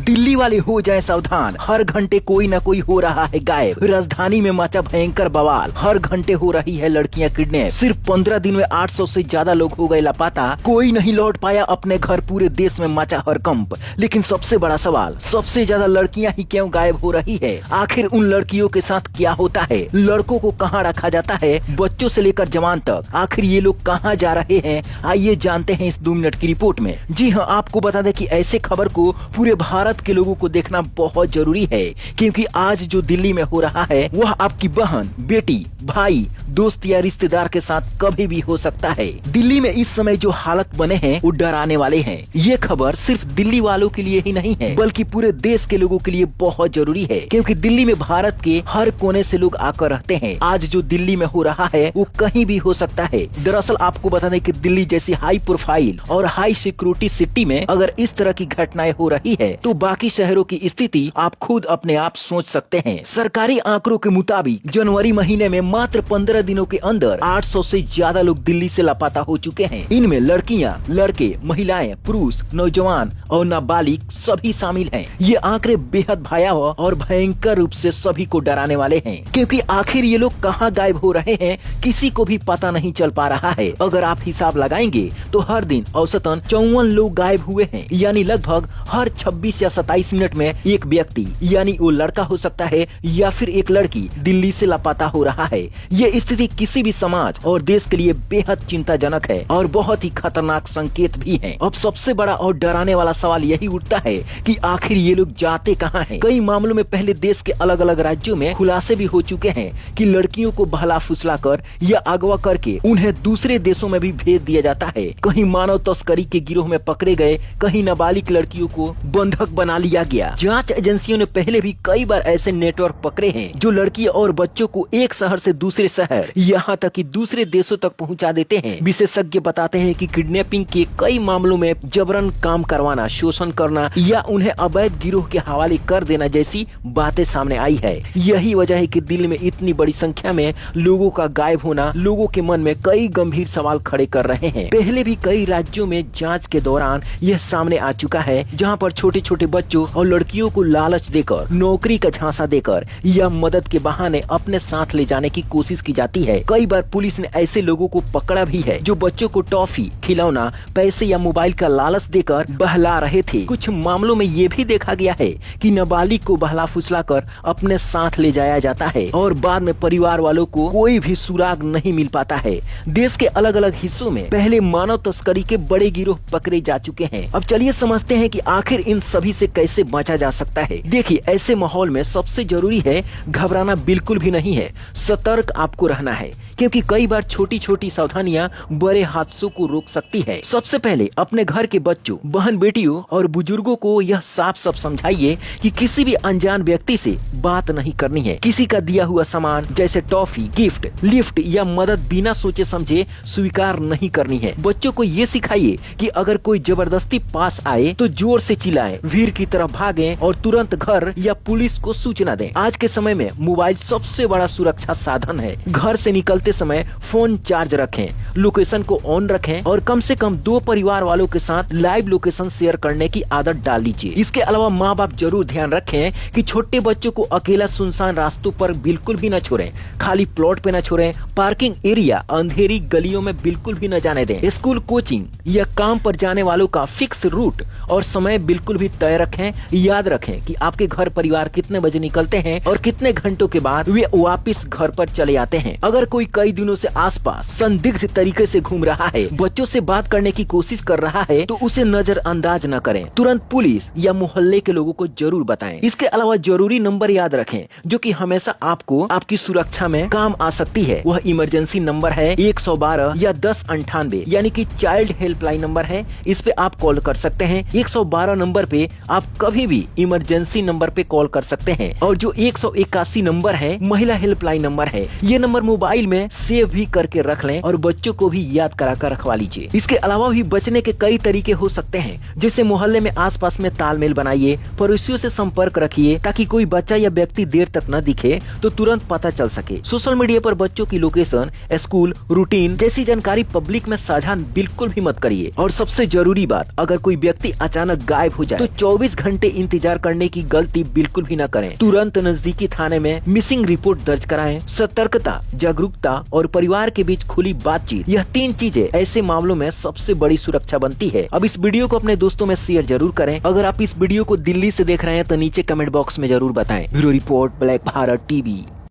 दिल्ली वाले हो जाए सावधान, हर घंटे कोई ना कोई हो रहा है गायब। राजधानी में मचा भयंकर बवाल, हर घंटे हो रही है लड़कियां किडनैप। सिर्फ 15 दिन में 800 से ज्यादा लोग हो गए लापता, कोई नहीं लौट पाया अपने घर। पूरे देश में मचा हड़कंप। लेकिन सबसे बड़ा सवाल, सबसे ज्यादा लड़कियां ही क्यों गायब हो रही है? आखिर उन लड़कियों के साथ क्या होता है? लड़कों को कहाँ रखा जाता है, बच्चों से लेकर जवान तक? आखिर ये लोग कहाँ जा रहे हैं? आइए जानते हैं इस 2 मिनट की रिपोर्ट में। जी हाँ, आपको बता दें कि ऐसे खबर को पूरे भारत के लोगों को देखना बहुत जरूरी है, क्योंकि आज जो दिल्ली में हो रहा है वह आपकी बहन, बेटी, भाई, दोस्त या रिश्तेदार के साथ कभी भी हो सकता है। दिल्ली में इस समय जो हालत बने हैं वो डराने वाले हैं। ये खबर सिर्फ दिल्ली वालों के लिए ही नहीं है, बल्कि पूरे देश के लोगों के लिए बहुत जरूरी है, क्योंकि दिल्ली में भारत के हर कोने से लोग आकर रहते हैं। आज जो दिल्ली में हो रहा है वो कहीं भी हो सकता है। दरअसल आपको बता दें कि दिल्ली जैसी हाई प्रोफाइल और हाई सिक्योरिटी सिटी में अगर इस तरह की घटनाएं हो रही है तो बाकी शहरों की स्थिति आप खुद अपने आप सोच सकते हैं। सरकारी आंकड़ों के मुताबिक जनवरी महीने में मात्र 15 दिनों के अंदर 800 से ज्यादा लोग दिल्ली से लापता हो चुके हैं। इनमें लड़कियां, लड़के, महिलाएं, पुरुष, नौजवान और नाबालिग सभी शामिल हैं। ये आंकड़े बेहद भयावह और भयंकर रूप से सभी को डराने वाले हैं, क्योंकि आखिर ये लोग कहां गायब हो रहे हैं किसी को भी पता नहीं चल पा रहा है। अगर आप हिसाब लगाएंगे तो हर दिन औसतन 54 लोग गायब हुए हैं, यानी लगभग हर 26 या 27 मिनट में एक व्यक्ति, यानी वो लड़का हो सकता है या फिर एक लड़की, दिल्ली से लापता हो रहा है। ये स्थिति किसी भी समाज और देश के लिए बेहद चिंताजनक है और बहुत ही खतरनाक संकेत भी है। अब सबसे बड़ा और डराने वाला सवाल यही उठता है कि आखिर ये लोग जाते कहाँ हैं? कई मामलों में पहले देश के अलग अलग राज्यों में खुलासे भी हो चुके हैं कि लड़कियों को बहला फुसला कर या अगवा करके उन्हें दूसरे देशों में भी भेज दिया जाता है। कहीं मानव तस्करी के गिरोह में पकड़े गए, कहीं नाबालिग लड़कियों को बंधक बना लिया गया। जांच एजेंसियों ने पहले भी कई बार ऐसे नेटवर्क पकड़े हैं जो लड़कियों और बच्चों को एक शहर से दूसरे शहर, यहाँ तक कि दूसरे देशों तक पहुँचा देते हैं। विशेषज्ञ बताते हैं कि किडनैपिंग के कई मामलों में जबरन काम करवाना, शोषण करना या उन्हें अवैध गिरोह के हवाले कर देना जैसी बातें सामने आई है। यही वजह है कि दिल्ली में इतनी बड़ी संख्या में लोगों का गायब होना लोगों के मन में कई गंभीर सवाल खड़े कर रहे हैं। पहले भी कई राज्यों में जांच के दौरान यह सामने आ चुका है, जहां पर छोटे छोटे बच्चों और लड़कियों को लालच देकर, नौकरी का झांसा देकर या मदद के बहाने अपने साथ ले जाने की कोशिश की जाती है। कई बार पुलिस ने ऐसे लोगों को पकड़ा भी है जो बच्चों को टॉफी, खिलौना, पैसे या मोबाइल का लालच देकर बहला रहे थे। कुछ मामलों में ये भी देखा गया है कि नाबालिग को बहला फुसला कर अपने साथ ले जाया जाता है और बाद में परिवार वालों को कोई भी सुराग नहीं मिल पाता है। देश के अलग अलग हिस्सों में पहले मानव तस्करी के बड़े गिरोह पकड़े जा चुके हैं। अब चलिए समझते हैं कि आखिर इन सभी से कैसे बचा जा सकता है। देखिए, ऐसे माहौल में सबसे जरूरी है घबराना बिल्कुल भी नहीं है, सतर्क आपको रहना है, क्योंकि कई बार छोटी छोटी सावधानियां बड़े हादसों को रोक सकती है। सबसे पहले अपने घर के बच्चों, बहन बेटियों और बुजुर्गों को यह साफ साफ समझाइए कि किसी भी अनजान व्यक्ति से बात नहीं करनी है। किसी का दिया हुआ सामान जैसे टॉफी, गिफ्ट, लिफ्ट या मदद बिना सोचे समझे स्वीकार नहीं करनी है। बच्चों को ये सिखाइए कि अगर कोई जबरदस्ती पास आए तो जोर से चिल्लाएं, भीड़ की तरफ भागें और तुरंत घर या पुलिस को सूचना दें। आज के समय में मोबाइल सबसे बड़ा सुरक्षा साधन है। घर से निकलते समय फोन चार्ज रखें, लोकेशन को ऑन रखें और कम से कम 2 परिवार वालों के साथ लाइव लोकेशन शेयर करने की आदत डाल लीजिए। इसके अलावा माँ बाप जरूर ध्यान रखें कि छोटे बच्चों को अकेला सुनसान रास्तों पर बिल्कुल भी न छोड़ें, खाली प्लॉट पे न छोड़ें, पार्किंग एरिया, अंधेरी गलियों में बिल्कुल भी न जाने दें। स्कूल, कोचिंग या काम पर जाने वालों का फिक्स रूट और समय बिल्कुल भी तय रखें। याद रखें कि आपके घर परिवार कितने बजे निकलते हैं और कितने घंटों के बाद वे वापिस घर पर चले आते हैं। अगर कोई कई दिनों से आसपास संदिग्ध तरीके से घूम रहा है, बच्चों से बात करने की कोशिश कर रहा है, तो उसे नजरअंदाज न करें। तुरंत पुलिस या मोहल्ले के लोगों को जरूर बताएं। इसके अलावा जरूरी नंबर याद रखें जो कि हमेशा आपको आपकी सुरक्षा में काम आ सकती है। वह इमरजेंसी नंबर है 112 या 1098, यानी कि चाइल्ड हेल्पलाइन नंबर है। इस पे आप कॉल कर सकते हैं। 112 नंबर पे आप कभी भी इमरजेंसी नंबर पे कॉल कर सकते हैं। और जो 181 नंबर है महिला हेल्पलाइन नंबर है। ये नंबर मोबाइल में सेव भी करके रख लें और बच्चों को भी याद करा कर रखवा लीजिए। इसके अलावा भी बचने के कई तरीके हो सकते हैं, जैसे मोहल्ले में आसपास में तालमेल बनाइए, पड़ोसियों से संपर्क रखिए ताकि कोई बच्चा या व्यक्ति देर तक न दिखे तो तुरंत पता चल सके। सोशल मीडिया पर बच्चों की की लोकेशन, स्कूल, रूटीन जैसी जानकारी पब्लिक में साझा बिल्कुल भी मत करिए। और सबसे जरूरी बात, अगर कोई व्यक्ति अचानक गायब हो जाए तो 24 घंटे इंतजार करने की गलती बिल्कुल भी न करें। तुरंत नजदीकी थाने में मिसिंग रिपोर्ट दर्ज कराएं। सतर्कता, जागरूकता और परिवार के बीच खुली बातचीत, यह 3 चीजें ऐसे मामलों में सबसे बड़ी सुरक्षा बनती है। अब इस वीडियो को अपने दोस्तों में शेयर जरूर करें। अगर आप इस वीडियो को दिल्ली से देख रहे हैं तो नीचे कमेंट बॉक्स में जरूर बताएं। Bureau report, black Bharat TV.